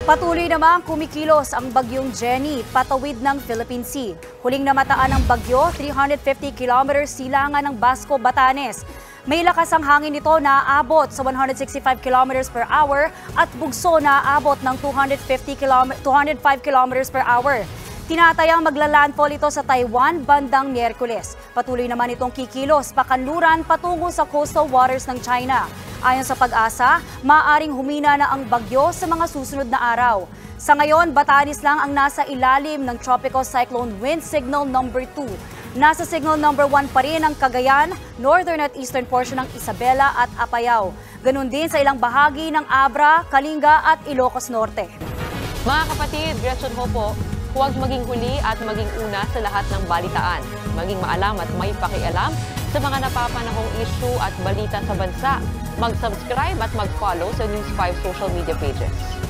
Patuloy namang kumikilos ang bagyong Jenny patawid ng Philippine Sea. Huling namataan ng bagyo, 350 kilometers silangan ng Basco, Batanes. May lakas ang hangin nito na aabot sa 165 kilometers per hour at bugso na aabot ng 205 kilometers per hour. Tinatayang magla-landfall ito sa Taiwan bandang Miyerkules. Patuloy naman itong kikilos pakanluran patungo sa coastal waters ng China. Ayon sa Pag-asa, maaaring humina na ang bagyo sa mga susunod na araw. Sa ngayon, Batanes lang ang nasa ilalim ng Tropical Cyclone Wind Signal number 2. Nasa Signal number 1 pa rin ang Cagayan, northern at eastern portion ng Isabela at Apayao. Ganun din sa ilang bahagi ng Abra, Kalinga at Ilocos Norte. Mga kapatid, Gretchen ho po, huwag maging huli at maging una sa lahat ng balitaan. Maging maalam at may pakialam sa mga napapanahong issue at balita sa bansa. Mag-subscribe at mag-follow sa News 5 social media pages.